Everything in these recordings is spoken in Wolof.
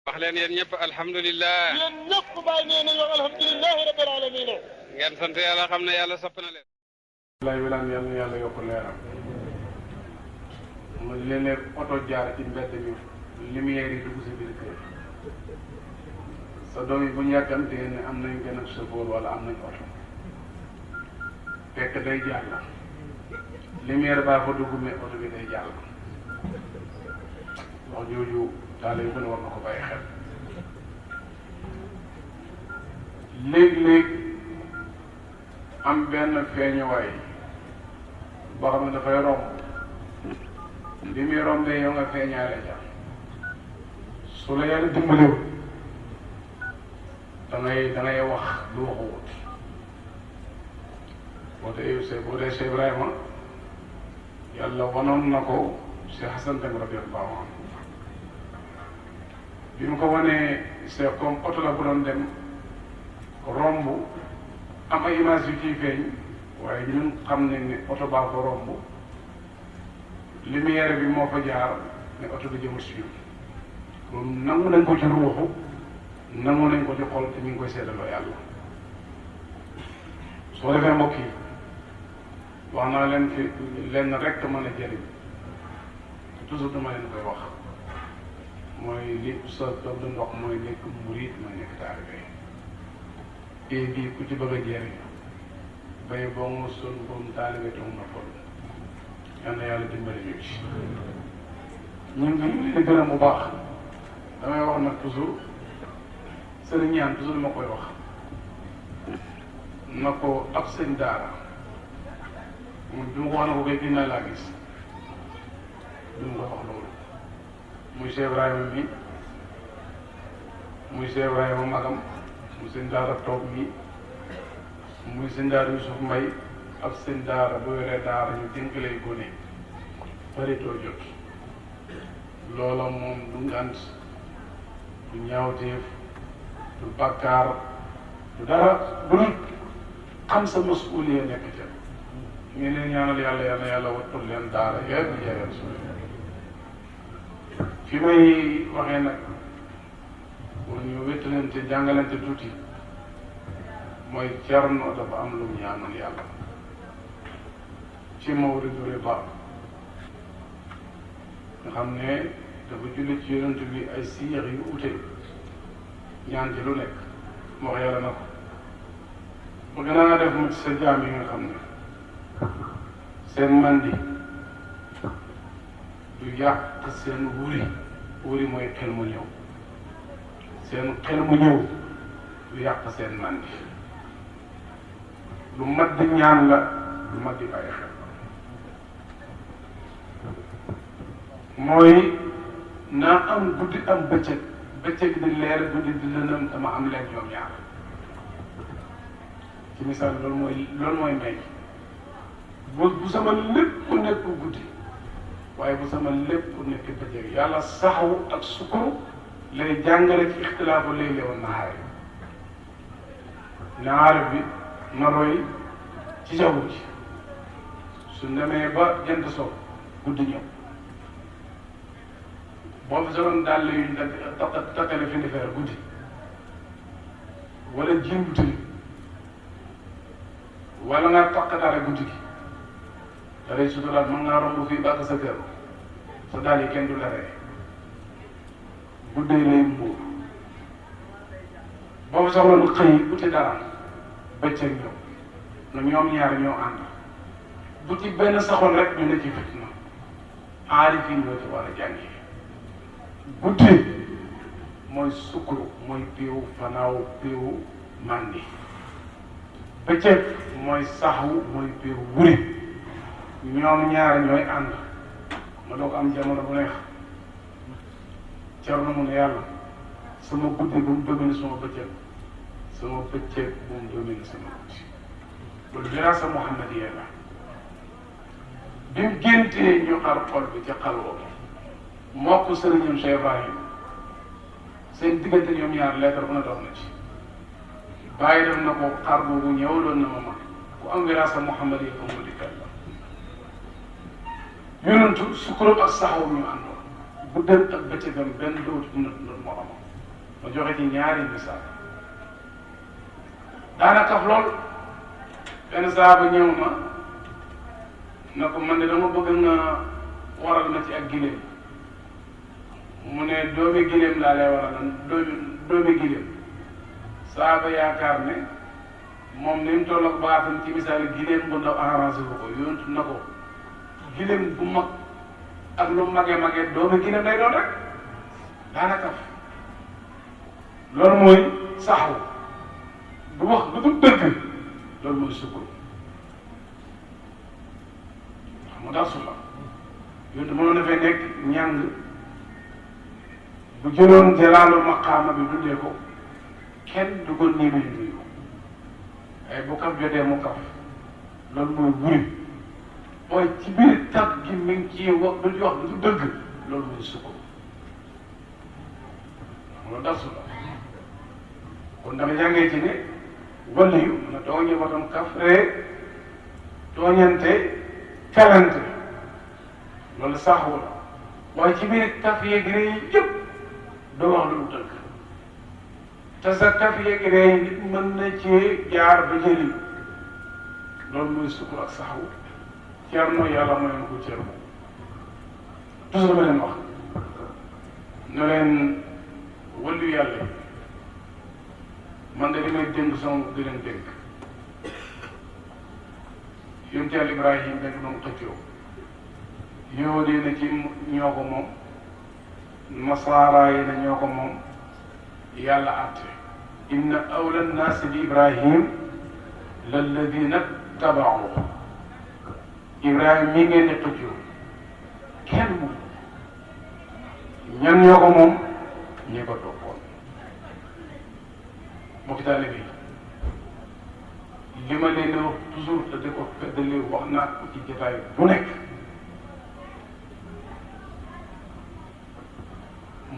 wax leen yéen ñëpp alhamdulilah. yéen ñëpp bàyyi nee nañu alhamdulilahi rabbil alamin. ngeen sant yàlla xam ne yàlla sopp na leen. lay wilaan yal na yàlla yokk leeram mu léeg-léeg oto jaar ci mbedd mi lumière yi dugg si biir kër sa doom yi bu ñu yàkkamtee ne am nañ gën a chauffeur wala am nañ oto fekk day jàll lumière baa fa dugg mais oto bi day jàll wax jooju daal yu gën a war na ko bàyyi xel léeg-léeg am benn feeñuwaay boo xam ne dafay romb li muy rombee yow nga feeñaale ja su la yàlla dimbaliwul da ngay wax lu waxuwut boo dee Cheikh Ibrahima yàlla wanoon na ko Cheikh Hassan Deme radiyallahu anhu bi mu ko wanee Cheikh comme oto la bu doon dem romb am ay image yu ciy feeñ waaye ñun xam nañ ne oto baa ko romb lumière bi moo fa jaar ne oto bi jëmul si ñun kon nangu nañ ko ci ruuxu nangu nañ ko ci xol te ñu ngi koy seedaloo yàlla soo defee mbokk yi wax naa leen fi lenn rek mën a jëriñ toujours dama leen koy wax mooy li sa doom doon wax mooy nekk murid mooy nekk taalibe bii bii ku ci bëgg a jëriñ bay boo mu sun boom taalibe te mu noppal yal na yàlla dimbali ñu ci ñun ngi leen gërëm bu baax damay wax nag toujours sëriñ ñaan toujours ma koy wax na ko ab sëñ daara moom bi ma ko wax na ko koy ginnaaw laa gis du ma ko wax loolu muy Cheikh Ibrahima mi muy Cheikh Ibrahima magam muy sëñ daara toog mi muy sëñ daara Yusuf Mbay ak sëñ daara bu yoree daara ñu dénk lay gone baritoo jot loola moom du ngant du ñaawteef du bàkkaar du dara bu dul xam sa masuuliya nekk ca ñu leen ñaanal yàlla yàlla wattul leen daara yëpp di jaayal suuf fi may waxee nag pour ñu wéttalante jàngalante tuuti mooy Cerno dafa am lu mu ñaanoon yàlla ci Mawridu Riba nga xam ne dafa julli ci yonent bi ay siyax yu ute ñaan ci lu nekk mu wax yàlla na ko bëgg naa def mu ci sa jaam yi nga xam ne seen mandi du yàq seen wuri mooy xel mu ñëw seen xel mu ñëw du yàq seen mandi lu mat di ñaan la lu mat di bàyyi xel mooy naa am guddi am bëccëg di leer guddi di lëndëm dama am leen ñoom ñaar ci misaal loolu mooy mbay bu sama lépp nekk guddi waaye bu sama lépp nekk bëccëg yàlla saxaw ak sukkur lay jàngale ci ixtilaafu layli wa nahaari naar bi na roy ci jaww ji su demee ba jant so guddi ñëw boo fi soloon dàll yu takkale fi ndifeer guddi wala jiin bu tëri wala nga takk dara guddi gi da lay suturaat mën ngaa romb fii bàgg sa kër sa daal yi kenn du la rey guddee lay mbuur boo fi soxloon xëy uti dara bëccëg ñëw na ñoom ñaar ñoo ànd bu ci benn saxoon rek ñu ne ci fitna aarif yi ñoo ci war a jàngi guddi mooy sukkuru mooy piiwu fanaaw piiwu mandi bëccëg mooy saxwu mooy piiwu wuri ñoom ñaar ñooy ànd ma doo ko am jamono bu neex Cerno mu ne yàlla sama guddi bu mu domine sama bëccëg sama bëccëg bu mu domine sama guddi loolu diraasa muhammadiya la bi mu géntee ñu xar xol bi ci xalwoo moo ko sëriñam Cheikh Ibrahim seen diggante ñoom ñaar leetar bu na dox na ci bàyyi def na ko xar boobu ñëwaloon na ma mag ku am diraasa muhammadiya ko mu dikkal la yonentu sukkuram ak saxawam ñu àndoon guddeen ak bëccëgam benn dootu not not moromam ma joxe ci ñaari misaal daana kaf lool benn saaba ñëw na ko man de dama bëgg nga waral ma ci ak giléem mu ne doomi giléem laa lay waral doomi giléem saaba yaakaar ne moom ni mu toll ak baatam ci misaal giléem bu ndaw arrangé wu ko yontu na ko giléem bu mag ak lu magee doomi giléem lay doon rek daana kaf loolu mooy saxu du wax lu dul dëgg loolu mooy sukkur xam nga daal sulla yontu mënoon na fay nekk ñàng bu jëloon jalaalu maqaama bi dundee ko kenn du ko nii luy nuyu ay bu kaf jotee mu kaf loolu mooy wuri mooy ci biir kaf gi mi ngi ciy wax du wax du dëgg loolu mooy sukkur loolu daal sulla kon dama jàngee ci ne wàllu yu mën a tooñe watam kaf ree tooñante felante loolu saxu la waaye ci biir kaf yeeg ree yi yëpp doo wax lu dëgg te sa kaf yeeg ree yi nit mën na ci jaar ba jëli loolu mooy sukkur ak saxu Ceerno yàlla mooy na ko cër moom toujours dama leen wax ne leen wàllu yàlla yi man de li may dénk sama di leen dénk yonent Yàlla Ibrahim dañ doon xëccoo yahudi yi na ci ñoo ko moom nasaara yi na ñoo ko moom yàlla àtte inna awla nnaasi bi Ibrahim lalladina tabaahu Ibrahim mii ngeen di xëccoo kenn mu ñan ñoo ko moom ñi ko toppoon mbokki taalibe bi li ma leen di wax toujours te di ko feddali wax naa ko ci jotaay bu nekk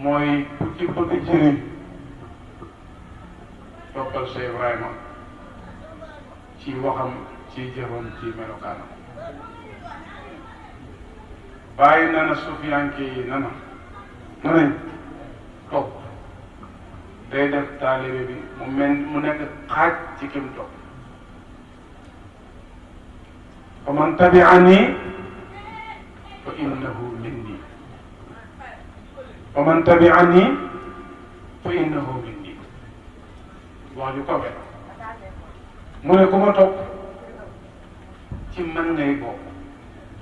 mooy ku ci bëgg a jëriñ toppal Cheikh Ibrahima ci waxam ci jëfam ci melokaanam bàyyi na sufiyanke yi nañ topp day def taalibe bi mu nekk xaaj ci kim topp fa man tabi'ani fa innahu minni fa man tabi'ani fa innahu minni wax ju ko wet mu ne ku ma topp ci man ngay bokk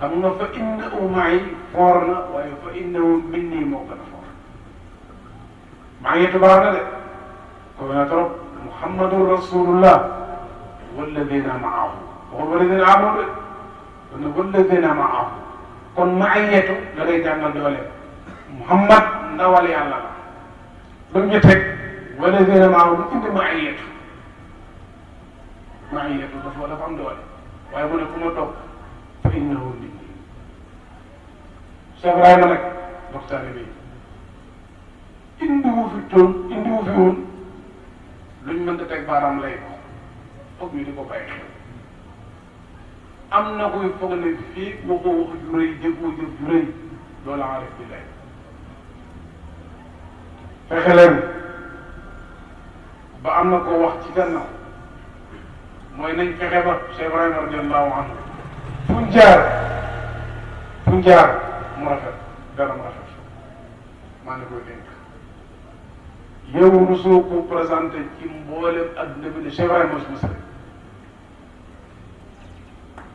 xam nga fa innahu ma'i foor na waaye fa innahu minni moo gën a foor maa ngi tubaab na de ko na trop muhammadun rasulullah walladina maahu waxul walladina amanu de kon walladina maahu kon maayatu la lay jàngal doole muhammad ndawal yàlla la lu ñu teg walladina maahu mu indi maayatu dafa am doole waaye mu ne ku ma topp fa innahu minni Cheikh Ibrahima nag waxtaane bi indiwu fi woon luñ mënta teg baaraam lay ko foog ñu di ko bàyyi xel am na koy foog ne fii waxoo wax ju rëy jëfoo jëf ju rëy loolu arif bi lay fexe leen ba am na ko wax ci gannaaw mooy nañ fexe ba Cheikh Ibrahima radiallahu anhu fu jaar mu rafet dara mu rafet maa ngi koy dénk yow mosoo ko présenté ci mboolem adduna bi ne Cheikh Ibrahima mos musale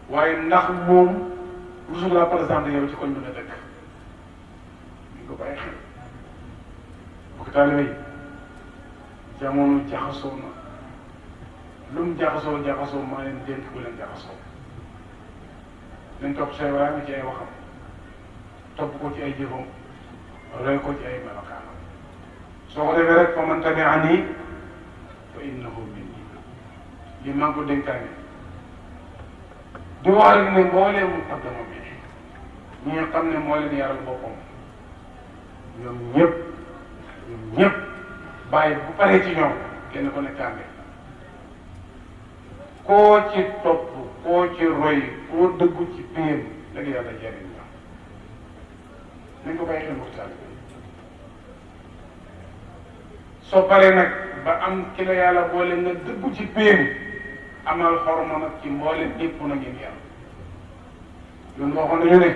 waaye ndax moom mosul laa présenté yow ci koñ bi nga dëkk ñu ko bàyyi xel bokk taalibe yi jamono jaxasoo na lu mu jaxasoo maa leen dénk bu leen jaxasoo nañ topp Cheikh Ibrahima ci ay waxam topp ko ci ay jëfam roy ko ci ay melokaanam soo ko defee rek fa man tabi'ani fa innahu minni li maa ngi ko dénkaane di wax rek ne mboolee mu qaddama bi ñi nga xam ne moo leen yaral boppam ñoom ñëpp bàyyi bu paree ci ñoom kenn ko ne kànde koo ci topp koo ci roy koo dëggu ci péem dëgg yàlla jariñ la nañ ko bàyyi xel waxtaan soo paree nag ba am ki la yàlla boole nga dëggu ci péem amal xorma nag ci mboolem ñëpp na ngeen yàlla yoon waxoon nañu ne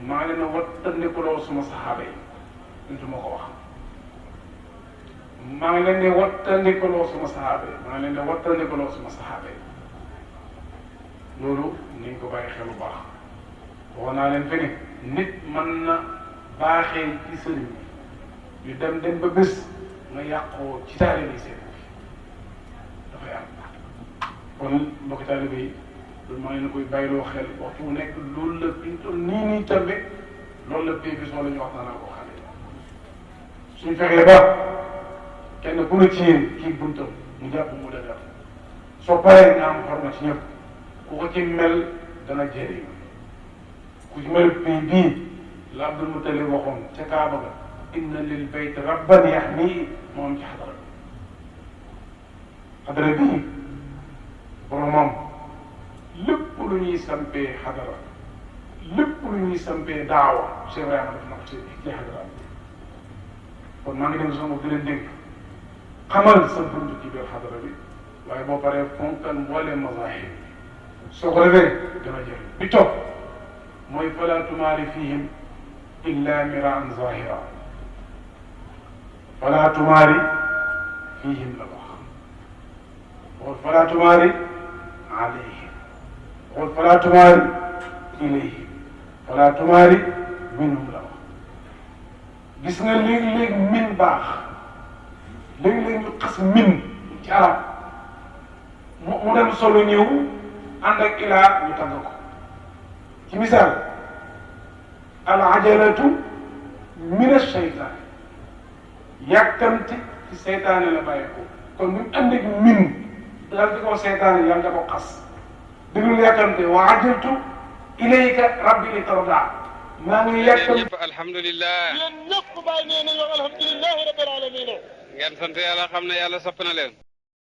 maa leen a wattandikuloo suma saxaaba yi duntu ma ko wax maa ngi leen di wattandikuloo suma saxaaba yi maa ngi leen di wattandikuloo suma saxaaba yi loolu nañ ko bàyyi xel bu baax waxoon naa leen fi ne nit mën na baaxee ci sëriñ bi ñu dem ba bés nga yàqoo ci taalibe yi seen dafay am kon mbokki taalibe yi loolu maa ngi leen koy bàyyiloo xel waxtu bu nekk loolu la fi nii tambe loolu la pay bi soo la ñu wax naa ko xale suñ fexee ba kenn ku ne ci yéen kii buntam mu jàpp mu dëgër soo paree nga am xorma ci ñëpp ku ko ci mel dana jëriñ ku ci mel pay bii la Abdul Mutalib waxoon ca Kaaba ga inna lil bayt rabban yaxmii moom ci xadara bii boromam lépp lu ñuy sampee xadara lépp lu ñuy sampee daawa Cheikh Ibrahima def na ko ci xadara kon maa ngi dem sama di leen dénk xamal sa bunt ci biir xadara bi waaye boo paree fonkal mbooleem mazahib soo ko defee dana jëriñ bi topp mooy fala tumaari fihim illa miraan zahira fala tumaari fihim la wax waxul fala tumaari alayhim waxul fala tumaari ilayhim fala tumaari minhum la wax gis nga léegi-léegi min baax léegi-léegi ñu xas min ci arab mu dem solo ñëw ànd ak ilaa ñu tagg ko ci misaal al ajalatu min ash-shaytaan yàkkamti ci seytaane la bàyyi ko kon bu ñu ànd ak min daal di ko seytaane yàlla da ko xas déglu yàkkamte wa ajaltu ilayka rabbi li tarda maa ngi yàkkam ñëpp alhamdulilah yéen ñëpp bàyyi nee nañu alhamdulilahi rabbil alamin ngeen sant yàlla xam ne yàlla sopp na leen